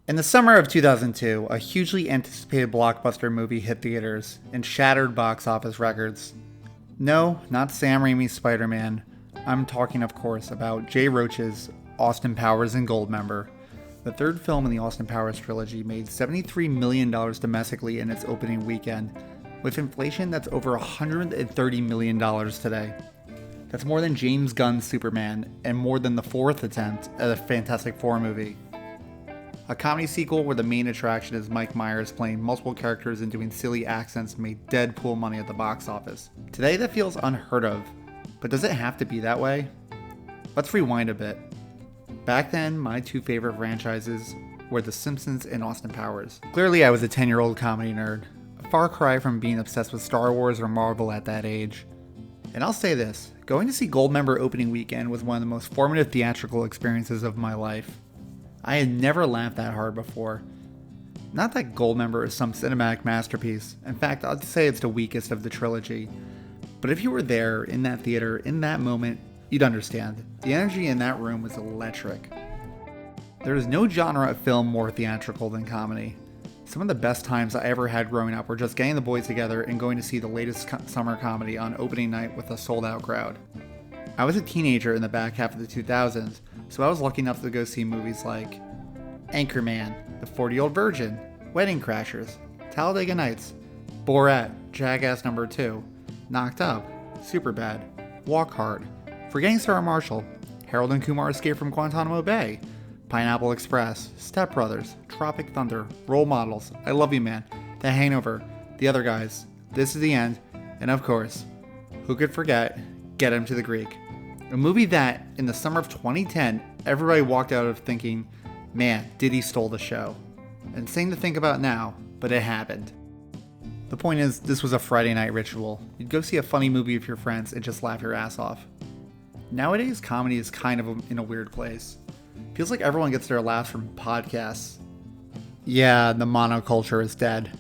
In the summer of 2002, a hugely anticipated blockbuster movie hit theaters and shattered box office records. No, not Sam Raimi's Spider-Man. I'm talking, of course, about Jay Roach's Austin Powers and Goldmember. The third film in the Austin Powers trilogy made $73 million domestically in its opening weekend, with inflation that's over $130 million today. That's more than James Gunn's Superman and more than the fourth attempt at a Fantastic Four movie. A comedy sequel where the main attraction is Mike Myers playing multiple characters and doing silly accents made Deadpool money at the box office. Today that feels unheard of, but does it have to be that way? Let's rewind a bit. Back then, my two favorite franchises were The Simpsons and Austin Powers. Clearly I was a 10-year-old comedy nerd, a far cry from being obsessed with Star Wars or Marvel at that age. And I'll say this, going to see Goldmember opening weekend was one of the most formative theatrical experiences of my life. I had never laughed that hard before. Not that Goldmember is some cinematic masterpiece. In fact, I'd say it's the weakest of the trilogy. But if you were there, in that theater, in that moment, you'd understand. The energy in that room was electric. There is no genre of film more theatrical than comedy. Some of the best times I ever had growing up were just getting the boys together and going to see the latest summer comedy on opening night with a sold-out crowd. I was a teenager in the back half of the 2000s, so I was lucky enough to go see movies like Anchorman, The 40-Year-Old Virgin, Wedding Crashers, Talladega Nights, Borat, Jackass No. 2, Knocked Up, Superbad, Walk Hard, Forgetting Sarah Marshall, Harold and Kumar Escape from Guantanamo Bay, Pineapple Express, Step Brothers, Tropic Thunder, Role Models, I Love You Man, The Hangover, The Other Guys, This Is the End, and of course, who could forget Get Him to the Greek. A movie that, in the summer of 2010, everybody walked out of thinking, man, Diddy stole the show. Insane to think about now, but it happened. The point is, this was a Friday night ritual. You'd go see a funny movie with your friends and just laugh your ass off. Nowadays, comedy is kind of in a weird place. Feels like everyone gets their laughs from podcasts. Yeah, the monoculture is dead.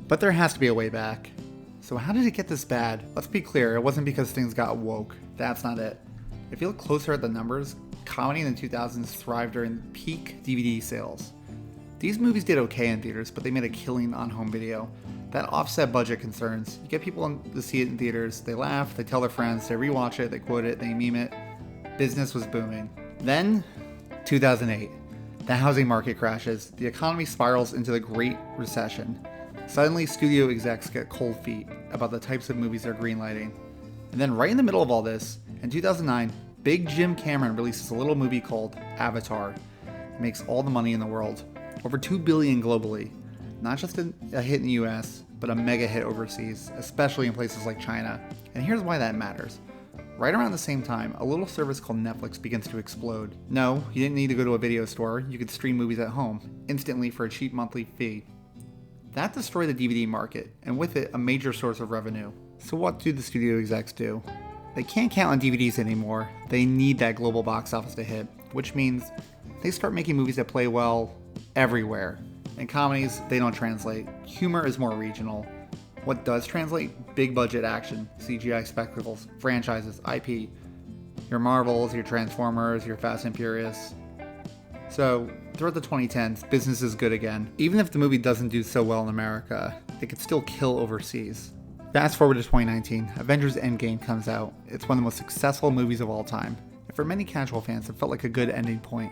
But there has to be a way back. So how did it get this bad? Let's be clear, it wasn't because things got woke. That's not it. If you look closer at the numbers, comedy in the 2000s thrived during peak DVD sales. These movies did okay in theaters, but they made a killing on home video. That offset budget concerns. You get people to see it in theaters, they laugh, they tell their friends, they rewatch it, they quote it, they meme it. Business was booming. Then, 2008. The housing market crashes, the economy spirals into the Great Recession. Suddenly, studio execs get cold feet about the types of movies they're greenlighting. And then right in the middle of all this, in 2009, Big Jim Cameron releases a little movie called Avatar. It makes all the money in the world. Over $2 billion globally. Not just a hit in the US, but a mega hit overseas, especially in places like China. And here's why that matters. Right around the same time, a little service called Netflix begins to explode. No, you didn't need to go to a video store, you could stream movies at home, instantly for a cheap monthly fee. That destroyed the DVD market, and with it, a major source of revenue. So what do the studio execs do? They can't count on DVDs anymore. They need that global box office to hit, which means they start making movies that play well everywhere. In comedies, they don't translate. Humor is more regional. What does translate? Big budget action, CGI spectacles, franchises, IP. Your Marvels, your Transformers, your Fast and Furious. So, throughout the 2010s, business is good again. Even if the movie doesn't do so well in America, it could still kill overseas. Fast forward to 2019, Avengers Endgame comes out. It's one of the most successful movies of all time. And for many casual fans, it felt like a good ending point.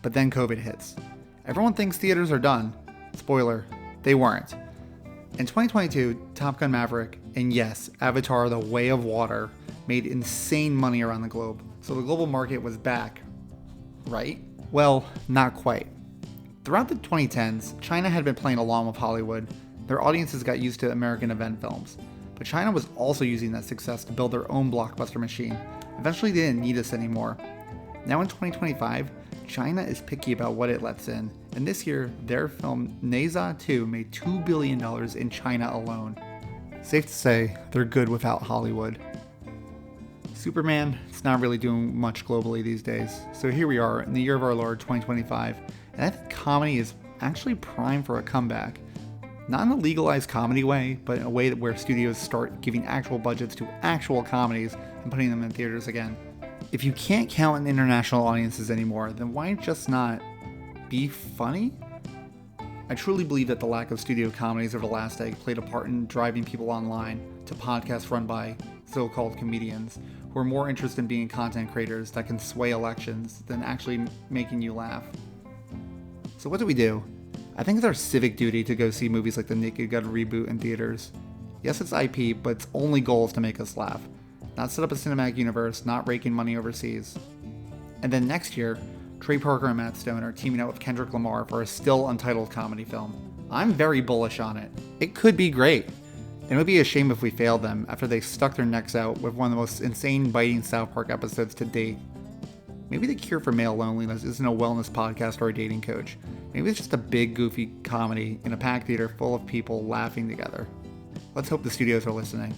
But then COVID hits. Everyone thinks theaters are done. Spoiler, they weren't. In 2022, Top Gun Maverick, and yes, Avatar: The Way of Water, made insane money around the globe. So the global market was back, right? Well, not quite. Throughout the 2010s, China had been playing along with Hollywood. Their audiences got used to American event films. But China was also using that success to build their own blockbuster machine. Eventually they didn't need us anymore. Now in 2025, China is picky about what it lets in, and this year, their film Neza 2 made $2 billion in China alone. Safe to say, they're good without Hollywood. Superman, it's not really doing much globally these days, so here we are in the year of our Lord 2025, and I think comedy is actually primed for a comeback. Not in a legalized comedy way, but in a way where studios start giving actual budgets to actual comedies and putting them in theaters again. If you can't count on international audiences anymore, then why just not be funny? I truly believe that the lack of studio comedies over the last decade played a part in driving people online to podcasts run by so-called comedians who are more interested in being content creators that can sway elections than actually making you laugh. So what do? I think it's our civic duty to go see movies like the Naked Gun reboot in theaters. Yes, it's IP, but its only goal is to make us laugh, not set up a cinematic universe, not raking money overseas. And then next year, Trey Parker and Matt Stone are teaming up with Kendrick Lamar for a still untitled comedy film. I'm very bullish on it. It could be great. And it would be a shame if we failed them after they stuck their necks out with one of the most insane biting South Park episodes to date. Maybe the cure for male loneliness isn't a wellness podcast or a dating coach. Maybe it's just a big goofy comedy in a packed theater full of people laughing together. Let's hope the studios are listening.